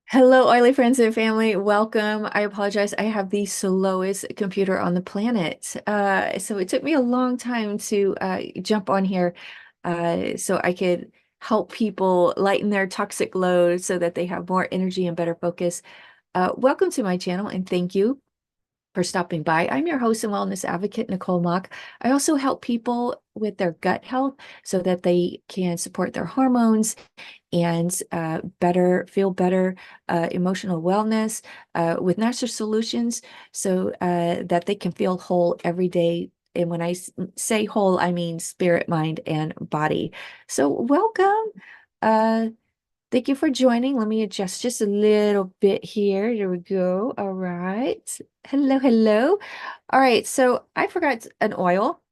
Hello, oily friends and family. Welcome. I apologize. I have the slowest computer on the planet. So it took me a long time to jump on here so I could help people lighten their toxic load so that they have more energy and better focus. Welcome to my channel and thank you for stopping by. I'm your host and wellness advocate, Nicole Mock. I also help people with their gut health so that they can support their hormones and feel better emotional wellness with natural solutions so that they can feel whole every day. And when I say whole, I mean spirit, mind, and body. So welcome. Uh, Thank you for joining. Let me adjust just a little bit here. There we go. All right. Hello, hello. All right. So I forgot an oil.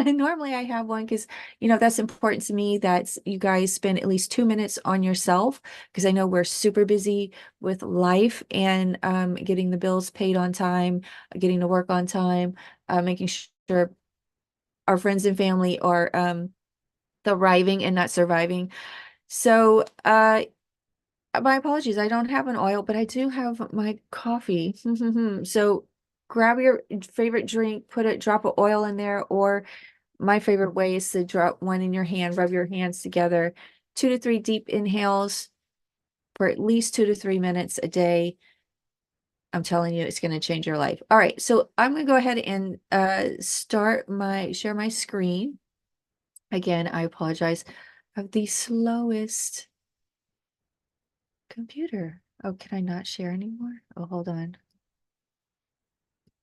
Normally I have one because, that's important to me that you guys spend at least 2 minutes on yourself because I know we're super busy with life and getting the bills paid on time, getting to work on time, making sure our friends and family are thriving and not surviving. So, my apologies. I don't have an oil, but I do have my coffee. So grab your favorite drink, drop of oil in there, or my favorite way is to drop one in your hand, rub your hands together, 2 to 3 deep inhales for at least 2 to 3 minutes a day. I'm telling you, it's going to change your life. All right, so I'm going to go ahead and share my screen. Again, I apologize. I have the slowest computer. Oh, can I not share anymore? Oh, hold on.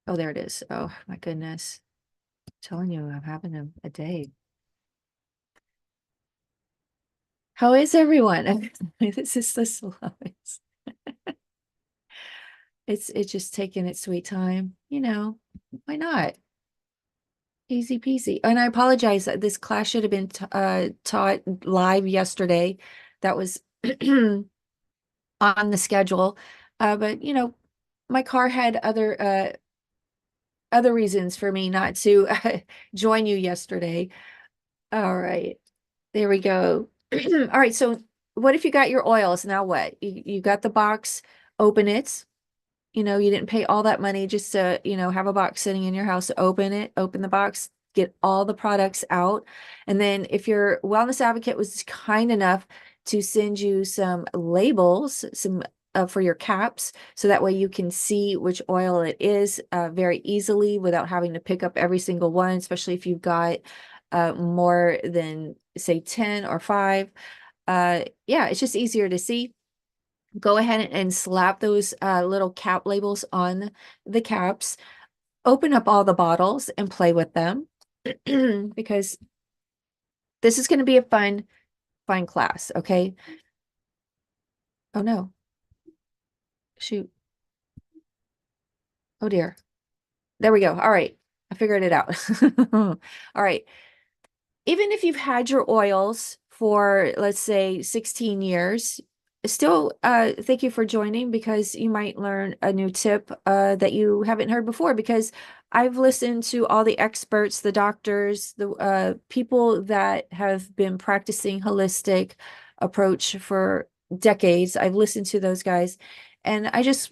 Oh, there it is. Oh, my goodness. I'm telling you, I'm having a day. How is everyone? This is the slowest. It's just taking its sweet time. Why not? Easy peasy. And I apologize. This class should have been taught live yesterday. That was on the schedule. But my car had other reasons for me not to join you yesterday. All right. There we go. All right. So what if you got your oils? Now what? You got the box, open it. You didn't pay all that money just to, have a box sitting in your house. Open it, open the box, get all the products out. And then if your wellness advocate was kind enough to send you some labels, some for your caps, so that way you can see which oil it is very easily without having to pick up every single one, especially if you've got more than say 10 or 5. Yeah, it's just easier to see. Go ahead and slap those little cap labels on the caps. Open up all the bottles and play with them because this is going to be a fun class. Okay. Oh no. Shoot. Oh dear. There we go. All right. I figured it out. All right. Even if you've had your oils for, let's say, 16 years, still thank you for joining because you might learn a new tip that you haven't heard before because I've listened to all the experts, the doctors, the people that have been practicing holistic approach for decades. I've listened to those guys and I just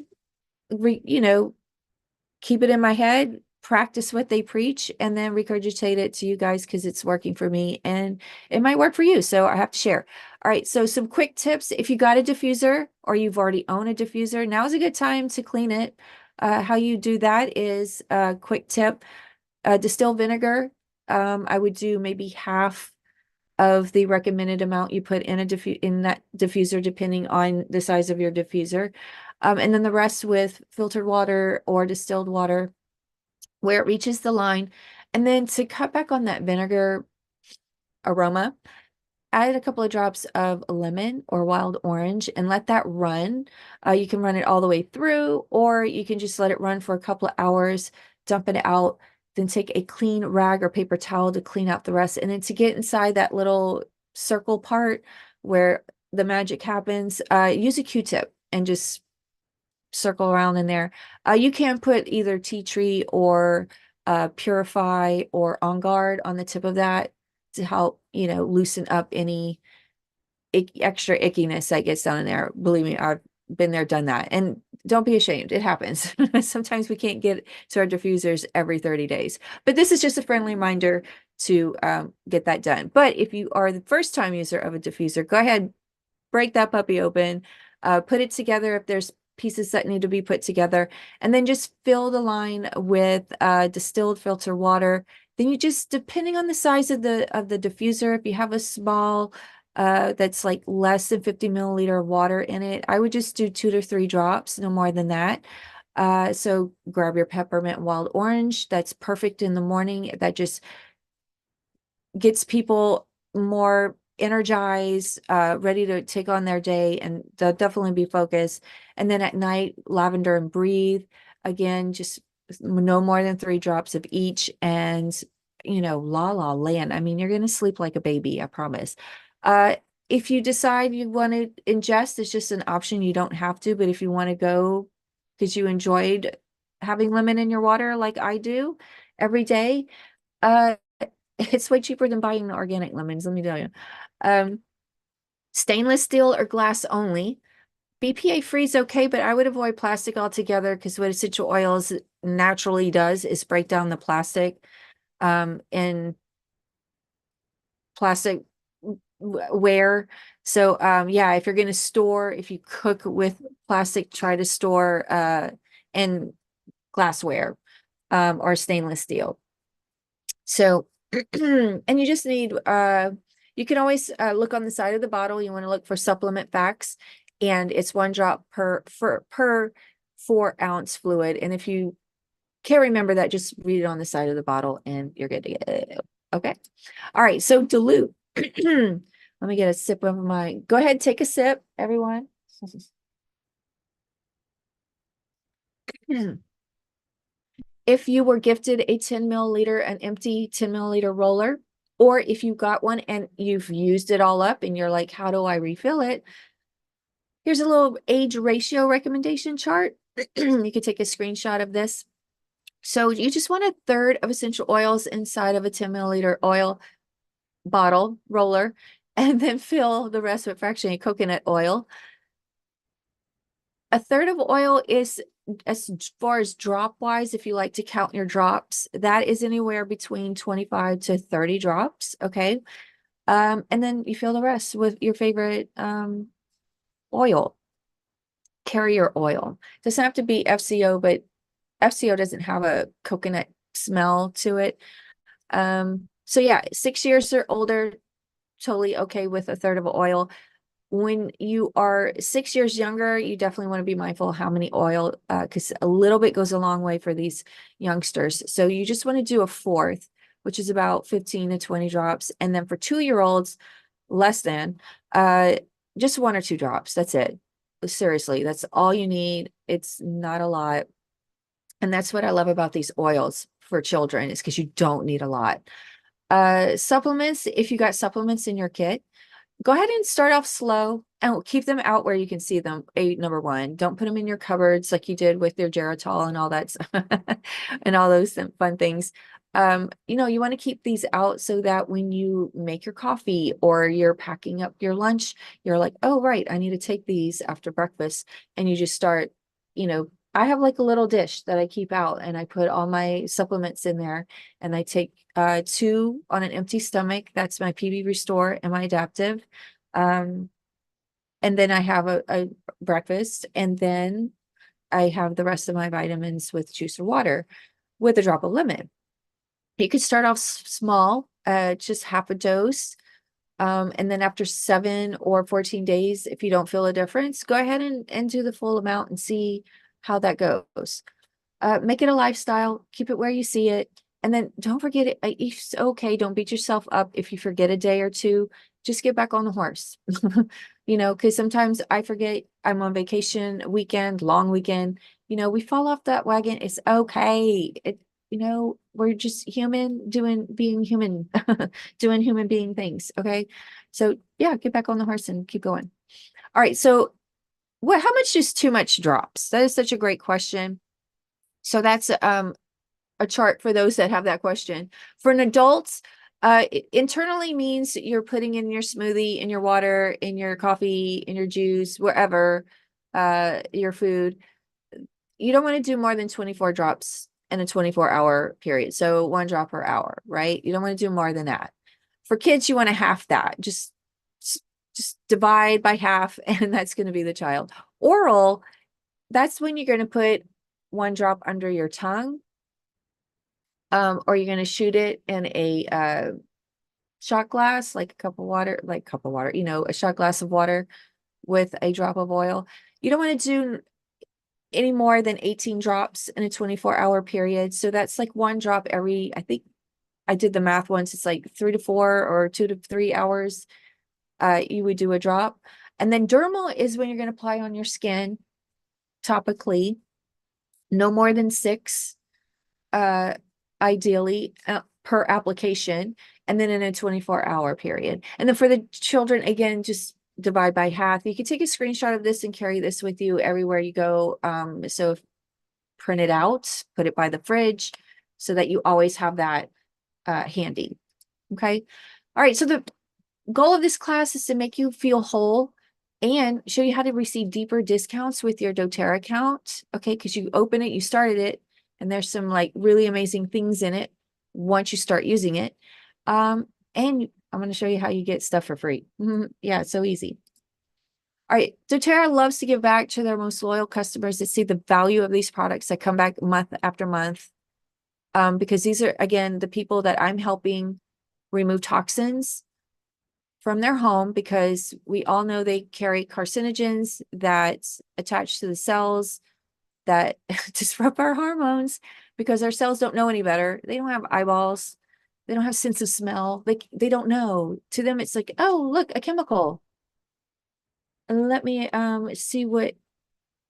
keep it in my head, practice what they preach, and then regurgitate it to you guys because it's working for me and it might work for you. So I have to share. All right. So some quick tips. If you got a diffuser or you've already owned a diffuser, now is a good time to clean it. How you do that is a quick tip. Distilled vinegar. I would do maybe half of the recommended amount you put in in that diffuser, depending on the size of your diffuser. And then the rest with filtered water or distilled water where it reaches the line. And then to cut back on that vinegar aroma, add a couple of drops of lemon or wild orange and let that run. You can run it all the way through, or you can just let it run for a couple of hours, dump it out, then take a clean rag or paper towel to clean out the rest. And then to get inside that little circle part where the magic happens, use a Q-tip and just circle around in there. You can put either tea tree or Purify or On Guard on the tip of that to help, loosen up any extra ickiness that gets down in there. Believe me, I've been there, done that. And don't be ashamed. It happens. Sometimes we can't get to our diffusers every 30 days. But this is just a friendly reminder to get that done. But if you are the first time user of a diffuser, go ahead, break that puppy open, put it together if there's pieces that need to be put together, and then just fill the line with distilled filter water. Then you just, depending on the size of the diffuser, if you have a small that's like less than 50 milliliter of water in it, I would just do 2 to 3 drops, no more than that. So grab your peppermint wild orange. That's perfect in the morning. That just gets people more energized, ready to take on their day, and they'll definitely be focused. And then at night, lavender and breathe. Again, just no more than 3 drops of each. And, la la land. I mean, you're going to sleep like a baby, I promise. If you decide you want to ingest, it's just an option. You don't have to, but if you want to go because you enjoyed having lemon in your water like I do every day, it's way cheaper than buying the organic lemons, let me tell you. Stainless steel or glass only. BPA free is okay, but I would avoid plastic altogether, because what essential oils naturally does is break down the plastic in plastic ware. So yeah, if you're going to store, if you cook with plastic, try to store in glassware or stainless steel. So and you just need you can always look on the side of the bottle. You want to look for supplement facts, and it's 1 drop per 4-ounce fluid. And if you can't remember that, just read it on the side of the bottle and you're good to go. Okay. All right. So dilute. Let me get a sip of my, go ahead, take a sip, everyone. If you were gifted a 10 milliliter, an empty 10 milliliter roller, or if you got one and you've used it all up and you're like, how do I refill it? Here's a little age ratio recommendation chart. You could take a screenshot of this. So you just want 1/3 of essential oils inside of a 10 milliliter oil bottle roller, and then fill the rest with fractionated coconut oil. 1/3 of oil is, as far as drop wise, if you like to count your drops, that is anywhere between 25 to 30 drops. Okay. And then you fill the rest with your favorite oil, carrier oil. Doesn't have to be FCO, but FCO doesn't have a coconut smell to it. So yeah, 6 years or older, totally okay with 1/3 of oil. When you are 6 years younger, you definitely want to be mindful of how many oil, because a little bit goes a long way for these youngsters. So you just want to do 1/4, which is about 15 to 20 drops. And then for 2-year-olds, less than, just 1 or 2 drops. That's it. Seriously, that's all you need. It's not a lot. And that's what I love about these oils for children, is because you don't need a lot. Supplements, if you got supplements in your kit, go ahead and start off slow and keep them out where you can see them. Number one, don't put them in your cupboards like you did with your Geritol and all that and all those fun things. You want to keep these out so that when you make your coffee or you're packing up your lunch, you're like, oh, right, I need to take these after breakfast. And you just start, I have like a little dish that I keep out, and I put all my supplements in there, and I take 2 on an empty stomach. That's my PB Restore and my Adaptive. And then I have a breakfast, and then I have the rest of my vitamins with juice or water with a drop of lemon. You could start off small, just half a dose. And then after 7 or 14 days, if you don't feel a difference, go ahead and do the full amount and see how that goes. Make it a lifestyle, keep it where you see it. And then don't forget it. It's okay. Don't beat yourself up if you forget a day or two. Just get back on the horse. Because sometimes I forget I'm on vacation, weekend, long weekend. We fall off that wagon. It's okay. We're just human being human, doing human being things. Okay. So yeah, get back on the horse and keep going. All right. So how much is too much drops? That is such a great question. So that's a chart for those that have that question. For an adult, internally means you're putting in your smoothie, in your water, in your coffee, in your juice, wherever, your food. You don't want to do more than 24 drops in a 24-hour period. So 1 drop per hour, right? You don't want to do more than that. For kids, you want to half that. Just divide by half, and that's going to be the child. Oral, that's when you're going to put 1 drop under your tongue, or you're going to shoot it in a shot glass, like a cup of water, a shot glass of water with a drop of oil. You don't want to do any more than 18 drops in a 24-hour period. So that's like 1 drop every, I think I did the math once. It's like 3 to 4 or 2 to 3 hours. You would do a drop. And then dermal is when you're going to apply on your skin topically, no more than 6, ideally, per application, and then in a 24-hour period. And then for the children, again, just divide by half. You can take a screenshot of this and carry this with you everywhere you go. So print it out, put it by the fridge so that you always have that handy. Okay. All right. So the goal of this class is to make you feel whole and show you how to receive deeper discounts with your doTERRA account. Okay. Because you open it, you started it, and there's some like really amazing things in it once you start using it. And I'm going to show you how you get stuff for free. Yeah, it's so easy. All right, doTERRA loves to give back to their most loyal customers that see the value of these products that come back month after month. Because these are, again, the people that I'm helping remove toxins from their home, because we all know they carry carcinogens that attach to the cells that disrupt our hormones, because our cells don't know any better. They don't have eyeballs. They don't have sense of smell. They don't know. To them, it's like, oh, look, a chemical. And let me see what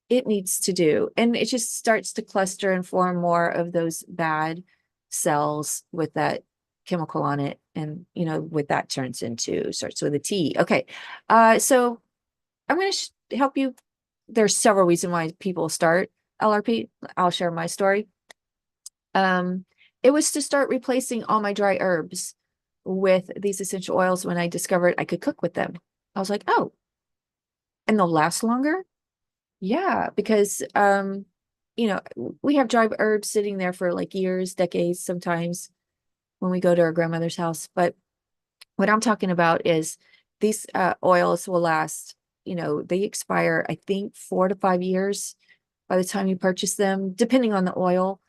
it needs to do. And it just starts to cluster and form more of those bad cells with that chemical on it. And, what that turns into starts with a T. Okay. So I'm going to help you. There's several reasons why people start LRP. I'll share my story. It was to start replacing all my dry herbs with these essential oils when I discovered I could cook with them. I was like, oh, and they'll last longer? Yeah, because we have dry herbs sitting there for like years, decades, sometimes when we go to our grandmother's house. But what I'm talking about is these oils will last, they expire, I think, 4 to 5 years by the time you purchase them, depending on the oil.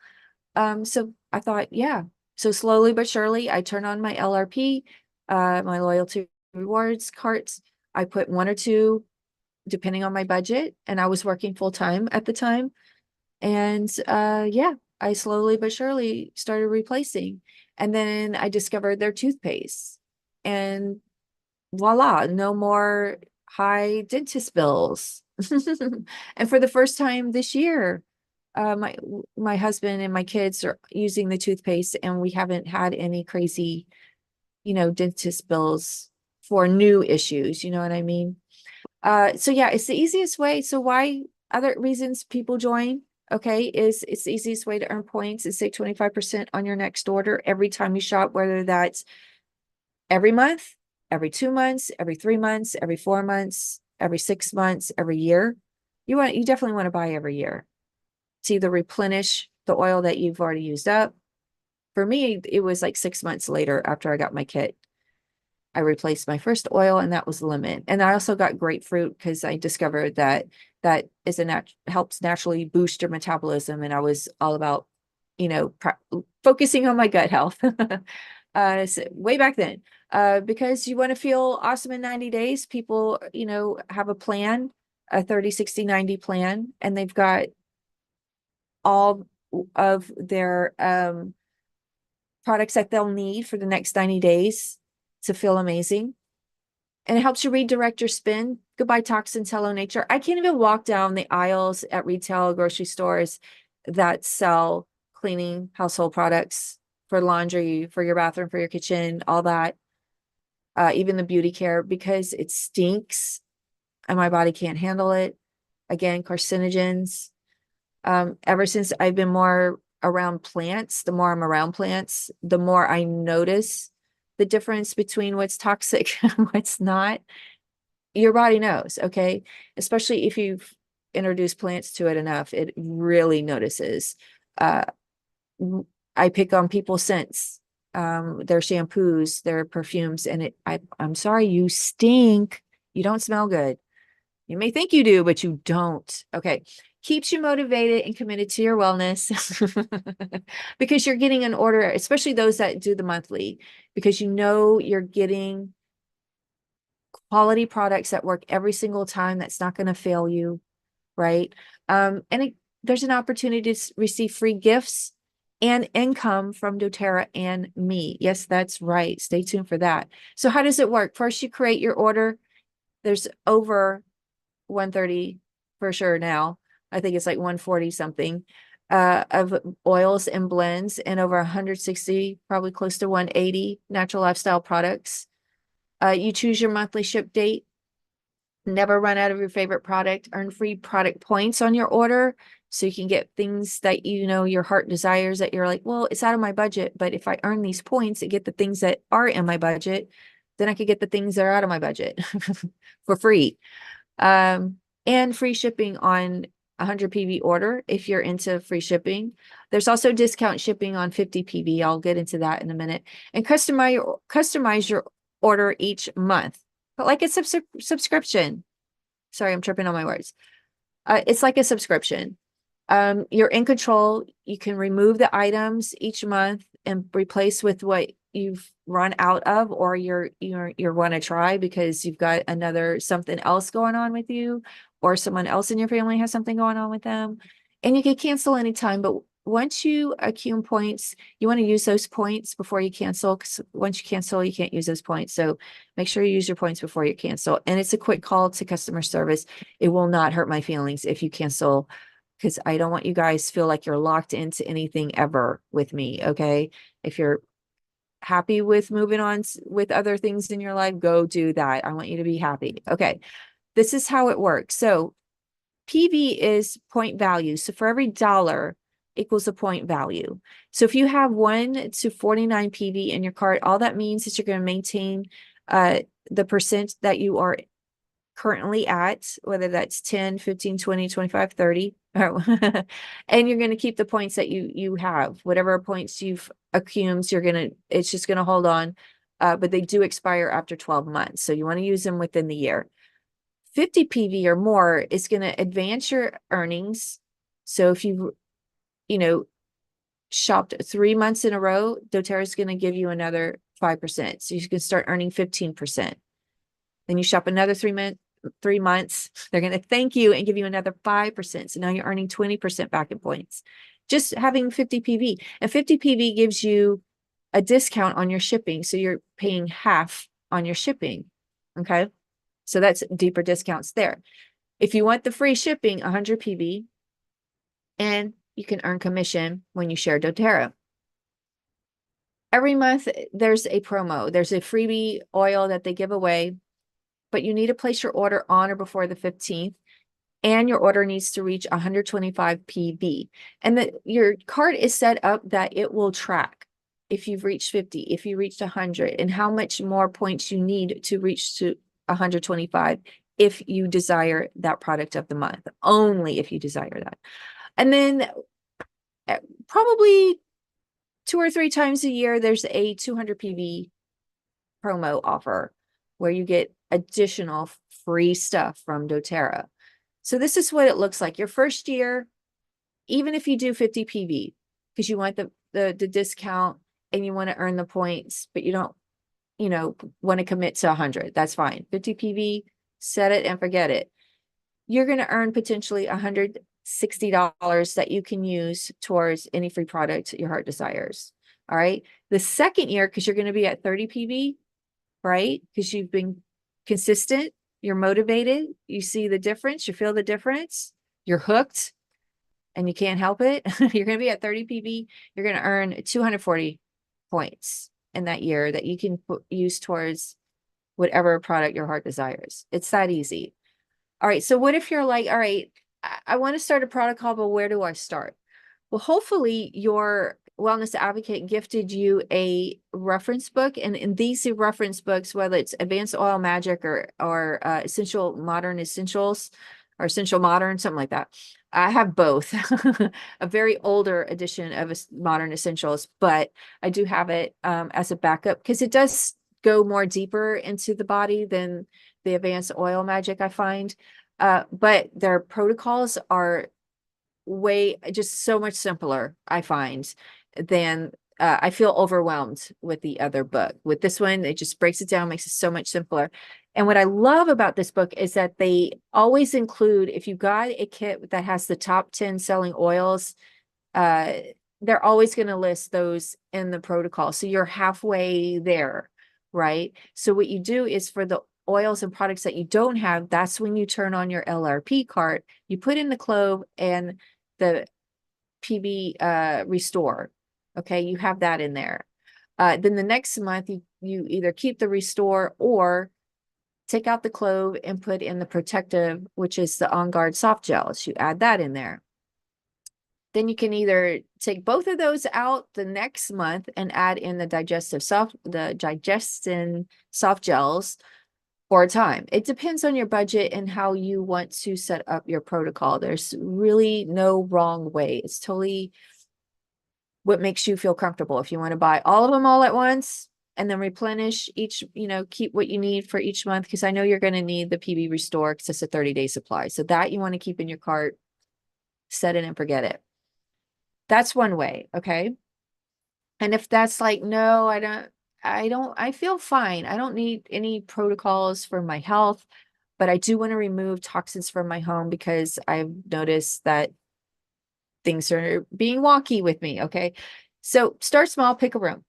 So I thought, yeah. So slowly but surely, I turn on my LRP, my loyalty rewards carts. I put 1 or 2, depending on my budget, and I was working full time at the time. And yeah, I slowly but surely started replacing. And then I discovered their toothpaste, and voila, no more high dentist bills. And for the first time this year, my husband and my kids are using the toothpaste, and we haven't had any crazy, dentist bills for new issues. You know what I mean? So yeah, it's the easiest way. So why other reasons people join, okay, is it's the easiest way to earn points and save 25% on your next order every time you shop, whether that's every month, every 2 months, every 3 months, every 4 months, every 6 months, every year. You definitely want to buy every year to either replenish the oil that you've already used up. For me, it was like 6 months later after I got my kit, I replaced my first oil, and that was the limit. And I also got grapefruit because I discovered that is helps naturally boost your metabolism. And I was all about, focusing on my gut health. So way back then, because you want to feel awesome in 90 days. People, have a plan, a 30, 60, 90 plan, and they've got all of their products that they'll need for the next 90 days to feel amazing. And it helps you redirect your spin. Goodbye toxins, hello nature. I can't even walk down the aisles at retail grocery stores that sell cleaning household products for laundry, for your bathroom, for your kitchen, all that. Even the beauty care, because it stinks and my body can't handle it. Again, carcinogens. Ever since I've been more around plants, the more I'm around plants, the more I notice the difference between what's toxic and what's not. Your body knows, okay? Especially if you've introduce plants to it enough, it really notices. Uh, I pick on people's scents, their shampoos, their perfumes, and I'm sorry, you stink. You don't smell good. You may think you do, but you don't. Okay. Keeps you motivated and committed to your wellness because you're getting an order, especially those that do the monthly, because you know you're getting quality products that work every single time. That's not going to fail you, right? There's an opportunity to receive free gifts and income from doTERRA and me. Yes, that's right. Stay tuned for that. So how does it work? First, you create your order. There's over 130 for sure now. I think it's like 140 something of oils and blends, and over 160, probably close to 180 natural lifestyle products. You choose your monthly ship date. Never run out of your favorite product. Earn free product points on your order so you can get things that you know your heart desires that you're like, well, it's out of my budget, but if I earn these points and get the things that are in my budget, then I could get the things that are out of my budget for free. And free shipping on 100 PV order if you're into free shipping. There's also discount shipping on 50 PV. I'll get into that in a minute. And customize your order each month, but like a subscription. Sorry, I'm tripping on my words. It's like a subscription. You're in control. You can remove the items each month and replace with what you've run out of, or you're want to try because you've got another something else going on with you, or someone else in your family has something going on with them. And you can cancel anytime, but once you accumulate points, you want to use those points before you cancel, because once you cancel, you can't use those points. So make sure you use your points before you cancel. And it's a quick call to customer service. It will not hurt my feelings if you cancel, because I don't want you guys to feel like you're locked into anything ever with me. Okay. If you're happy with moving on with other things in your life, go do that. I want you to be happy. Okay. This is how it works. So PV is point value. So for every dollar equals a point value. So if you have 1 to 49 PV in your cart, all that means is you're going to maintain the percent that you are currently at, whether that's 10, 15, 20, 25, 30, and you're going to keep the points that you have. Whatever points you've accumulated, it's just going to hold on. But they do expire after 12 months. So you want to use them within the year. 50 PV or more is going to advance your earnings. So if you shopped 3 months in a row, doTERRA is going to give you another 5%. So you can start earning 15%. Then you shop another 3 months, they're going to thank you and give you another 5%. So now you're earning 20% back in points. Just having 50 PV. And 50 PV gives you a discount on your shipping. So you're paying half on your shipping. Okay. So that's deeper discounts there. If you want the free shipping, 100 PV, and you can earn commission when you share doTERRA. Every month, there's a promo. There's a freebie oil that they give away, but you need to place your order on or before the 15th, and your order needs to reach 125 PV. And your cart is set up that it will track if you've reached 50, if you reached 100, and how much more points you need to reach to 125 if you desire that product of the month, only if you desire that. And then probably 2 or 3 times a year, there's a 200 PV promo offer where you get additional free stuff from doTERRA. So this is what it looks like. Your first year, even if you do 50 PV, because you want the discount and you want to earn the points, but you don't, want to commit to 100, that's fine. 50 PV, set it and forget it. You're going to earn potentially $160 that you can use towards any free product your heart desires. All right. The second year, because you're going to be at 30 PV, right? Because you've been consistent, you're motivated, you see the difference, you feel the difference, you're hooked, and you can't help it. You're going to be at 30 PV. You're going to earn 240 points in that year that you can use towards whatever product your heart desires. It's that easy. All right. So what if you're like, all right, I want to start a protocol, but where do I start? Well, hopefully your wellness advocate gifted you a reference book, and in these reference books, whether it's Advanced Oil Magic or Essential Modern Essentials, or Essential Modern, something like that. I have both, a very older edition of Modern Essentials, but I do have it as a backup because it does go more deeper into the body than the Advanced Oil Magic I find. But their protocols are way just so much simpler, I find, than I feel overwhelmed with the other book. With this one, it just breaks it down, makes it so much simpler. And what I love about this book is that they always include, if you got a kit that has the top 10 selling oils, uh, they're always going to list those in the protocol. So you're halfway there, right? So what you do is for the oils and products that you don't have, that's when you turn on your LRP cart, you put in the clove and the PB Restore. Okay, you have that in there. Then the next month, you either keep the Restore or take out the clove and put in the protective, which is the On Guard soft gels. You add that in there. Then you can either take both of those out the next month and add in the digestin soft gels for a time. It depends on your budget and how you want to set up your protocol. There's really no wrong way. It's totally what makes you feel comfortable. If you want to buy all of them all at once and then replenish each, keep what you need for each month, because I know you're going to need the PB Restore because it's a 30-day supply. So that you want to keep in your cart, set it and forget it. That's one way, okay? And if that's like, no, I feel fine. I don't need any protocols for my health, but I do want to remove toxins from my home because I've noticed that things are being wonky with me, okay? So start small, pick a room.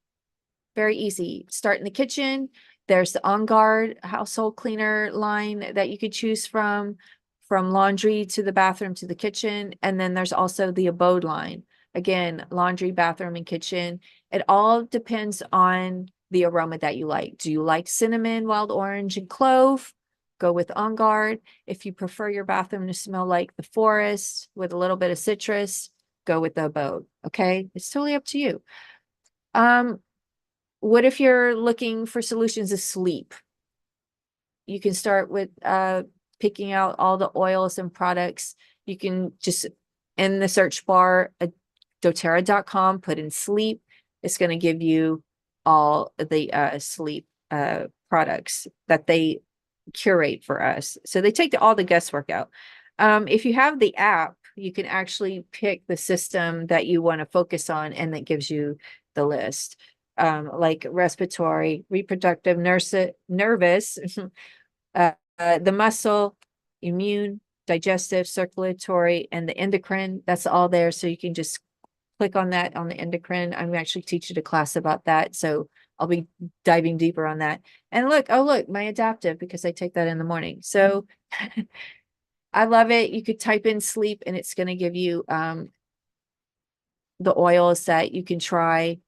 Very easy. Start in the kitchen. There's the On Guard household cleaner line that you could choose from laundry to the bathroom to the kitchen. And then there's also the Abode line. Again, laundry, bathroom, and kitchen. It all depends on the aroma that you like. Do you like cinnamon, wild orange, and clove? Go with On Guard. If you prefer your bathroom to smell like the forest with a little bit of citrus, go with the Abode. Okay, it's totally up to you. What if you're looking for solutions to sleep? You can start with picking out all the oils and products. You can just in the search bar at doTERRA.com, put in sleep. It's going to give you all the sleep products that they curate for us. So they take all the guesswork out. If you have the app, you can actually pick the system that you want to focus on, and that gives you the list. Like respiratory, reproductive, nervous, the muscle, immune, digestive, circulatory, and the endocrine. That's all there. So you can just click on that on the endocrine. I'm actually teaching a class about that. So I'll be diving deeper on that. And look, oh, look, my adaptive, because I take that in the morning. So I love it. You could type in sleep and it's going to give you the oils that you can try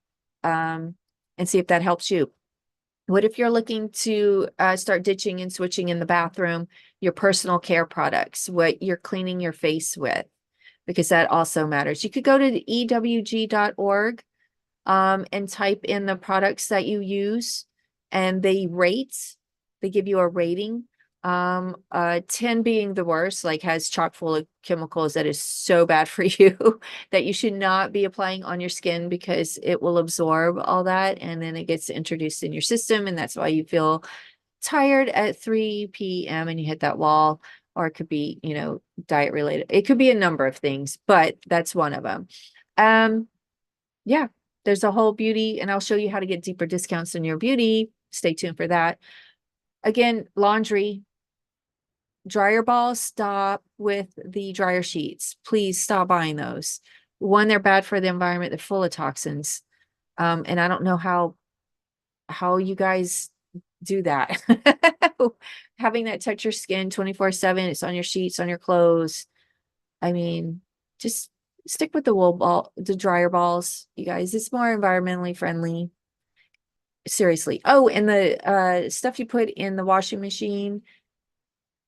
and see if that helps you. What if you're looking to start ditching and switching in the bathroom, your personal care products, what you're cleaning your face with, because that also matters. You could go to the ewg.org and type in the products that you use and they give you a rating. 10 being the worst, like has chock full of chemicals that is so bad for you that you should not be applying on your skin because it will absorb all that and then it gets introduced in your system, and that's why you feel tired at 3 p.m. and you hit that wall. Or it could be, diet related. It could be a number of things, but that's one of them. Yeah, there's a whole beauty, and I'll show you how to get deeper discounts in your beauty. Stay tuned for that. Again, laundry, dryer balls, stop with the dryer sheets. Please stop buying those. One, they're bad for the environment. They're full of toxins. And I don't know how you guys do that. Having that touch your skin 24/7, it's on your sheets, on your clothes. I mean, just stick with the dryer balls, you guys. It's more environmentally friendly. Seriously. Oh, and the stuff you put in the washing machine,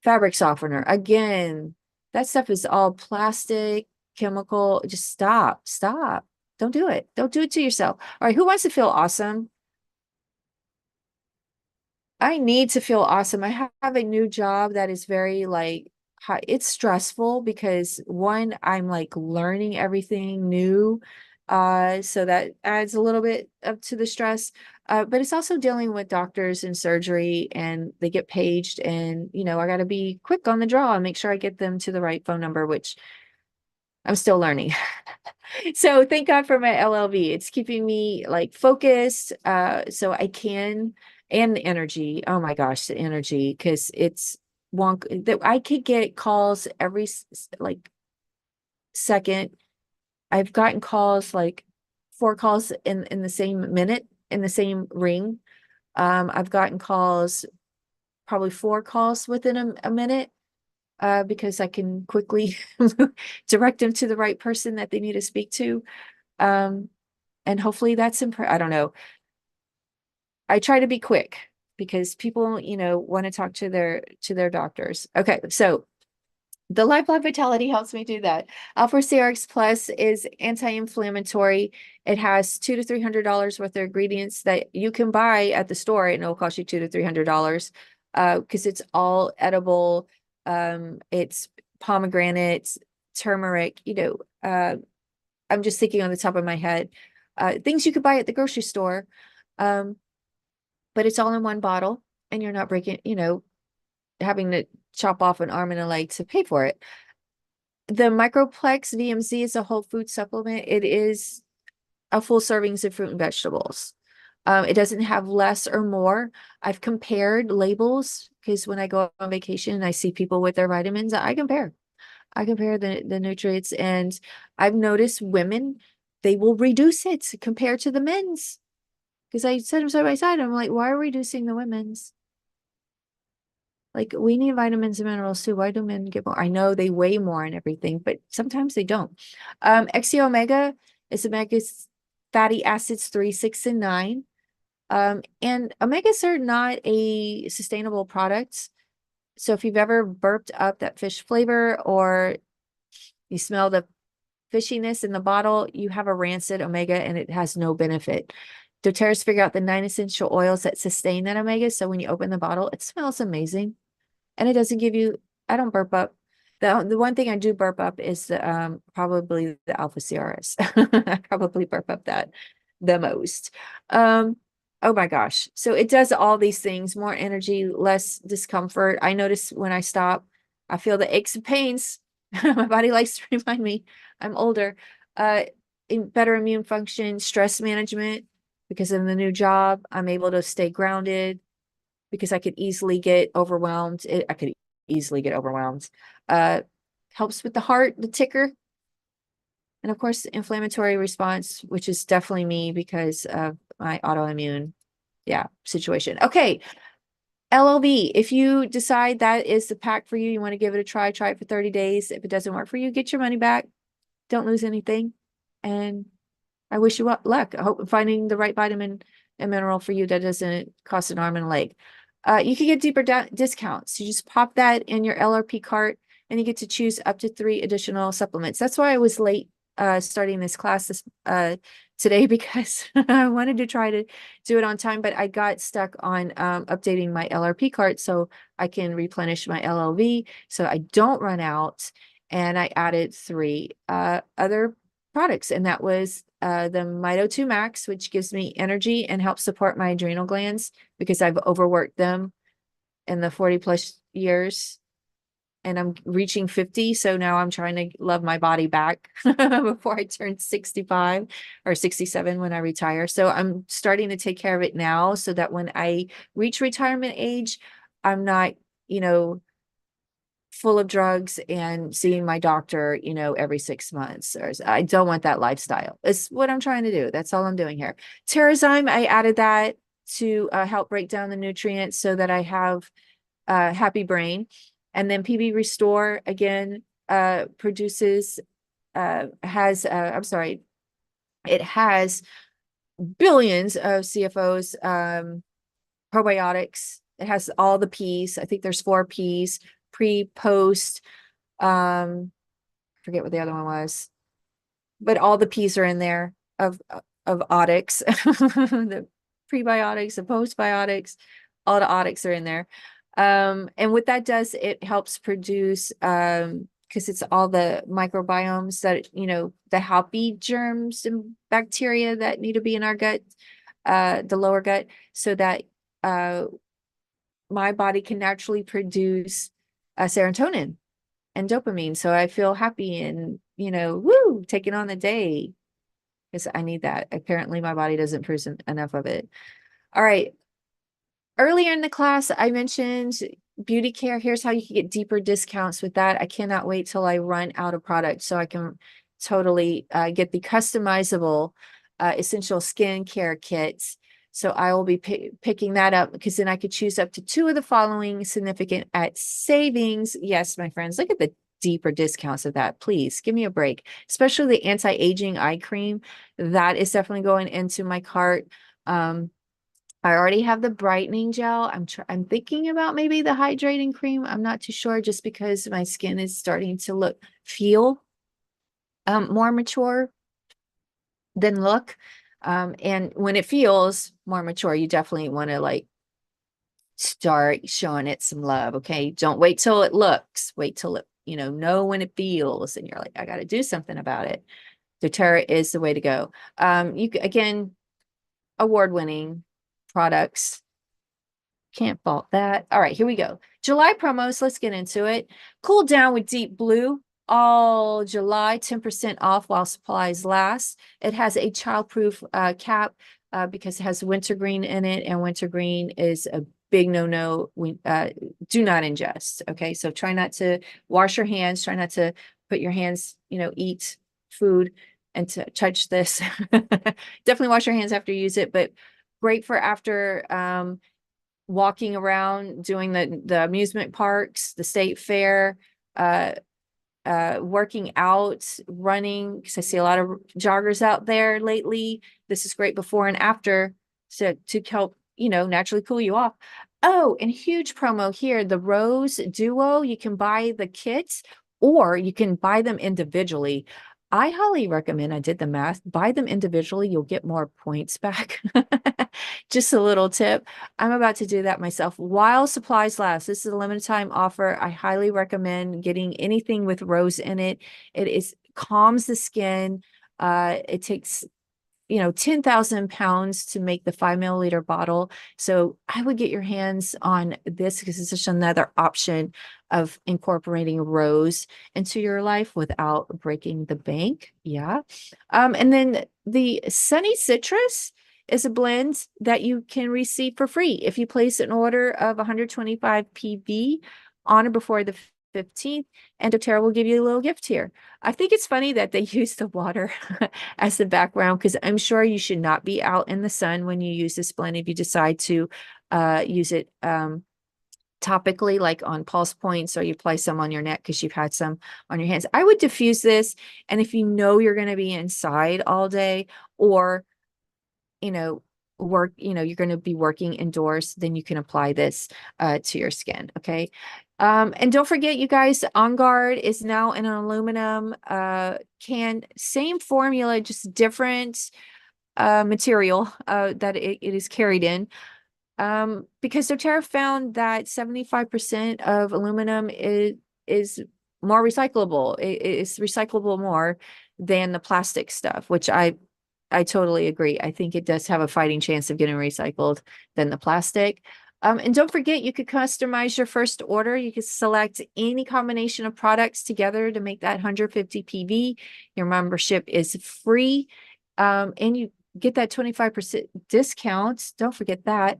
fabric softener. Again, that stuff is all plastic, chemical. Just stop. Don't do it. Don't do it to yourself. All right, who wants to feel awesome? I need to feel awesome. I have a new job that is very like it's stressful because one, I'm like learning everything new. So that adds a little bit up to the stress. But it's also dealing with doctors and surgery and they get paged and, I got to be quick on the draw and make sure I get them to the right phone number, which I'm still learning. So thank God for my LLV. It's keeping me like focused, so I can, and the energy. Oh my gosh, the energy, because it's wonk that I could get calls every like second. I've gotten calls like 4 calls in the same minute, in the same ring. I've gotten calls, probably 4 calls within a minute, because I can quickly direct them to the right person that they need to speak to. Um, and hopefully that's I don't know. I try to be quick because people, want to talk to their doctors. Okay, so the Life Vitality helps me do that. Alpha CRX Plus is anti-inflammatory. It has $200 to $300 worth of ingredients that you can buy at the store, and it'll cost you $200 to $300, because it's all edible. It's pomegranate, turmeric. I'm just thinking on the top of my head, things you could buy at the grocery store. Um, but it's all in one bottle and you're not breaking, having to chop off an arm and a leg to pay for it. The Microplex VMZ is a whole food supplement. It is a full servings of fruit and vegetables. It doesn't have less or more. I've compared labels because when I go on vacation and I see people with their vitamins, I compare. I compare the nutrients, and I've noticed women, they will reduce it compared to the men's. Because I set them side by side. I'm like, why are we reducing the women's? Like, we need vitamins and minerals too. Why do men get more? I know they weigh more and everything, but sometimes they don't. XC Omega is omega fatty acids 3, 6, and 9. And omegas are not a sustainable product. So if you've ever burped up that fish flavor or you smell the fishiness in the bottle, you have a rancid omega and it has no benefit. doTERRA's figure out the 9 essential oils that sustain that omega. So when you open the bottle, it smells amazing. And it doesn't give you, I don't burp up. The one thing I do burp up is probably the Alpha CRS. I probably burp up that the most. Oh my gosh. So it does all these things, more energy, less discomfort. I notice when I stop, I feel the aches and pains. My body likes to remind me I'm older. Better immune function, stress management, because of the new job, I'm able to stay grounded because I could easily get overwhelmed. I could easily get overwhelmed. Helps with the heart, the ticker. And of course, inflammatory response, which is definitely me because of my autoimmune, situation. Okay. LLV, if you decide that is the pack for you, you want to give it a try it for 30 days. If it doesn't work for you, get your money back. Don't lose anything. And I wish you luck. I hope finding the right vitamin and mineral for you that doesn't cost an arm and a leg. You can get deeper discounts. You just pop that in your LRP cart and you get to choose up to 3 additional supplements. That's why I was late starting this class today, because I wanted to try to do it on time, but I got stuck on updating my LRP cart so I can replenish my LLV so I don't run out. And I added 3 other products, and that was the Mito 2 Max, which gives me energy and helps support my adrenal glands because I've overworked them in the 40 plus years and I'm reaching 50. So now I'm trying to love my body back before I turn 65 or 67 when I retire. So I'm starting to take care of it now so that when I reach retirement age, I'm not, full of drugs and seeing my doctor, every 6 months. I don't want that lifestyle. It's what I'm trying to do. That's all I'm doing here. Terrazyme, I added that to help break down the nutrients so that I have a happy brain. And then PB Restore, again, produces, I'm sorry, it has billions of CFOs, probiotics. It has all the P's. I think there's 4 P's, pre, post, forget what the other one was, but all the P's are in there of otics, the prebiotics, the postbiotics, all the otics are in there. And what that does, it helps produce, because it's all the microbiomes that, the healthy germs and bacteria that need to be in our gut, the lower gut, so that uh, my body can naturally produce serotonin and dopamine. So I feel happy and, woo, taking on the day because I need that. Apparently, my body doesn't produce enough of it. All right. Earlier in the class, I mentioned beauty care. Here's how you can get deeper discounts with that. I cannot wait till I run out of product so I can totally get the customizable essential skincare kits. So I will be picking that up because then I could choose up to 2 of the following significant at savings. Yes, my friends, look at the deeper discounts of that. Please give me a break, especially the anti-aging eye cream. That is definitely going into my cart. I already have the brightening gel. I'm thinking about maybe the hydrating cream. I'm not too sure just because my skin is starting to feel more mature than look. And when it feels more mature, you definitely want to start showing it some love. Okay. Don't wait till it looks, wait till it, know when it feels and you're like, I got to do something about it. doTERRA is the way to go. Again, award-winning products. Can't fault that. All right, here we go. July promos. Let's get into it. Cool down with Deep Blue. All July, 10% off while supplies last. It has a childproof cap because it has wintergreen in it, and wintergreen is a big no-no. We do not ingest. Okay, so try not to wash your hands. Try not to put your hands, eat food and to touch this. Definitely wash your hands after you use it, but great for after walking around, doing the amusement parks, the state fair, working out, running, because I see a lot of joggers out there lately. This is great before and after to help, naturally cool you off. Oh, and huge promo here, the Rose Duo. You can buy the kits or you can buy them individually. I highly recommend, I did the math, buy them individually, you'll get more points back. Just a little tip. I'm about to do that myself while supplies last. This is a limited time offer. I highly recommend getting anything with rose in it. It is calms the skin. It takes 10,000 pounds to make the 5 milliliter bottle. So I would get your hands on this because it's just another option of incorporating rose into your life without breaking the bank. Yeah. And then the Sunny Citrus is a blend that you can receive for free if you place an order of 125 PV on or before the 15th, and doTERRA will give you a little gift here. I think it's funny that they use the water as the background because I'm sure you should not be out in the sun when you use this blend if you decide to use it topically, like on pulse points, or you apply some on your neck because you've had some on your hands. I would diffuse this, and if you know you're going to be inside all day or you're going to be working indoors, then you can apply this to your skin. Okay. And don't forget, you guys, On Guard is now in an aluminum can, same formula, just different material that it is carried in. Because doTERRA found that 75% of aluminum is more recyclable. It's recyclable more than the plastic stuff, which I totally agree. I think it does have a fighting chance of getting recycled than the plastic. And don't forget, you could customize your first order. You could select any combination of products together to make that 150 PV. Your membership is free. And you get that 25% discount. Don't forget that.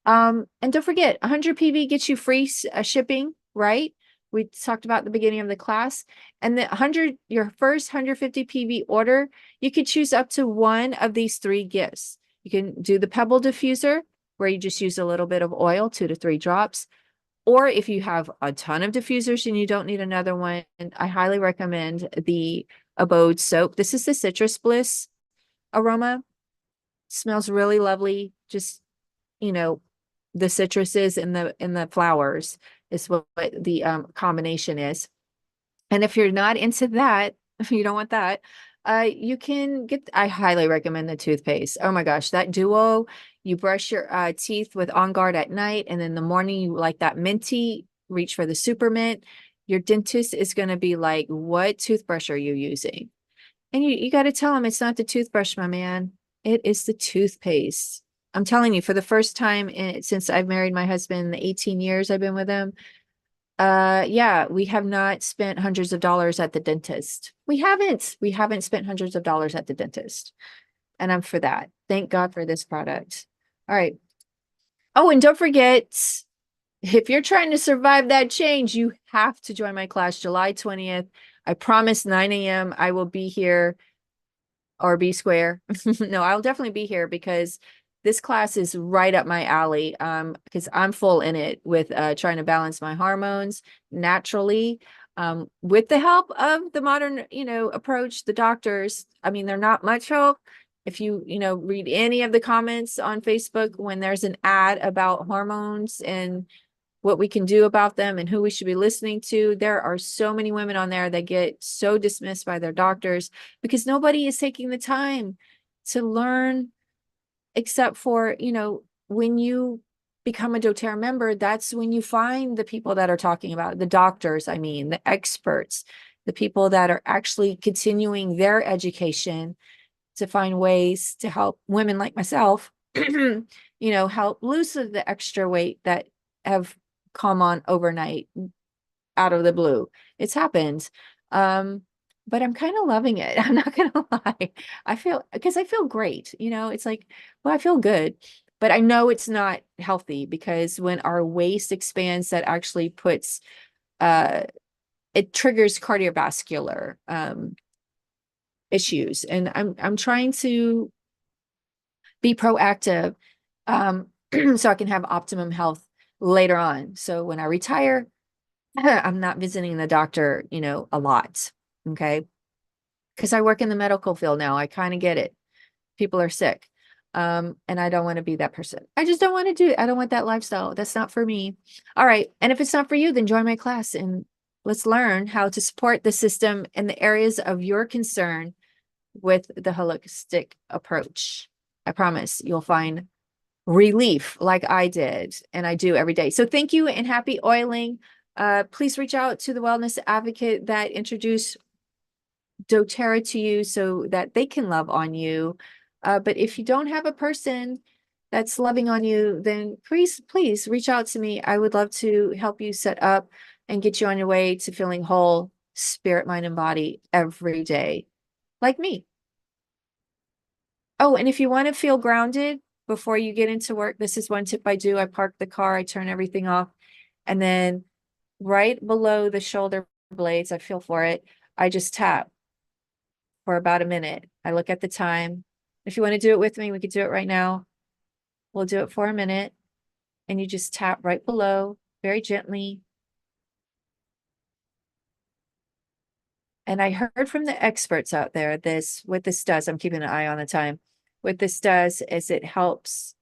And don't forget, 100 PV gets you free shipping, right? We talked about at the beginning of the class. And your first 150 PV order, you could choose up to one of these 3 gifts. You can do the Pebble diffuser, where you just use a little bit of oil, 2 to 3 drops. Or if you have a ton of diffusers and you don't need another one, I highly recommend the Abode soap. This is the Citrus Bliss aroma. Smells really lovely. Just, the citruses in the flowers is what the combination is. And if you're not into that, if you don't want that, you can get, I highly recommend the toothpaste. Oh my gosh, that duo You brush your teeth with On Guard at night, and in the morning you like that minty, reach for the super mint. Your dentist is going to be like, what toothbrush are you using? And you got to tell them it's not the toothbrush, my man. It is the toothpaste. I'm telling you, for the first time since I've married my husband, the 18 years I've been with him, yeah, we have not spent hundreds of dollars at the dentist. We haven't spent hundreds of dollars at the dentist. And I'm for that. Thank God for this product. All right. Oh, and don't forget, if you're trying to survive that change, you have to join my class July 20th. I promise 9 a.m. I will be here, or be square. No, I'll definitely be here because this class is right up my alley. Because I'm full in it with trying to balance my hormones naturally. With the help of the modern, approach, the doctors. I mean, they're not much help. If you, read any of the comments on Facebook when there's an ad about hormones and what we can do about them and who we should be listening to. There are so many women on there that get so dismissed by their doctors because nobody is taking the time to learn, except for, when you become a doTERRA member, that's when you find the people that are talking about it, the doctors, I mean, the experts, the people that are actually continuing their education to find ways to help women like myself, help lose the extra weight that have come on overnight out of the blue. It's happened. But I'm kind of loving it. I'm not gonna lie. Because I feel great. It's like, well, I feel good, but I know it's not healthy because when our waist expands, that actually puts it triggers cardiovascular issues. And I'm trying to be proactive so I can have optimum health later on. So when I retire, I'm not visiting the doctor, a lot. Okay. Because I work in the medical field now. I kind of get it. People are sick. And I don't want to be that person. I just don't want to do it. I don't want that lifestyle. That's not for me. All right. And if it's not for you, then join my class and let's learn how to support the system in the areas of your concern with the holistic approach. I promise you'll find relief like I did and I do every day. So thank you and happy oiling. Please reach out to the wellness advocate that introduced doTERRA to you so that they can love on you. But if you don't have a person that's loving on you, then please reach out to me. I would love to help you set up and get you on your way to feeling whole, spirit, mind, and body every day, like me. Oh, and if you want to feel grounded before you get into work, this is one tip I do. I park the car, I turn everything off, and then right below the shoulder blades, I feel for it, I just tap for about a minute. I look at the time. If you want to do it with me, we could do it right now. We'll do it for a minute, and you just tap right below very gently. And I heard from the experts out there, what this does, I'm keeping an eye on the time. What this does is it helps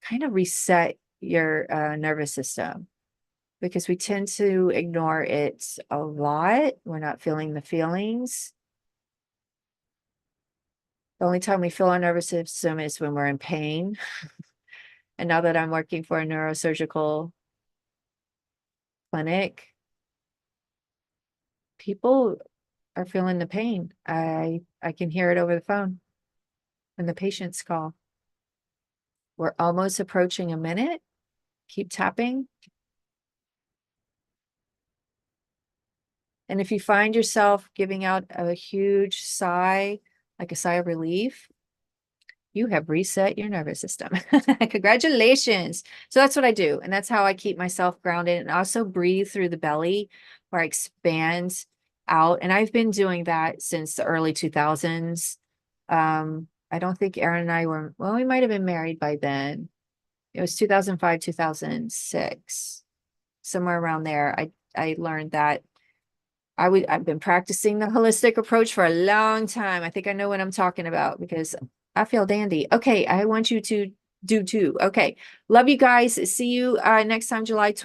kind of reset your nervous system because we tend to ignore it a lot. We're not feeling the feelings. The only time we feel our nervous system is when we're in pain. And now that I'm working for a neurosurgical clinic, people are feeling the pain. I can hear it over the phone when the patients call. We're almost approaching a minute. Keep tapping. And if you find yourself giving out a huge sigh, like a sigh of relief, you have reset your nervous system. Congratulations. So that's what I do. And that's how I keep myself grounded and also breathe through the belly where I expand out. And I've been doing that since the early 2000s. I don't think Aaron and I were, well, we might have been married by then. It was 2005, 2006, somewhere around there. I learned that I've been practicing the holistic approach for a long time. I think I know what I'm talking about because I feel dandy. Okay, I want you to do too. Okay, love you guys. See you next time, July 20th.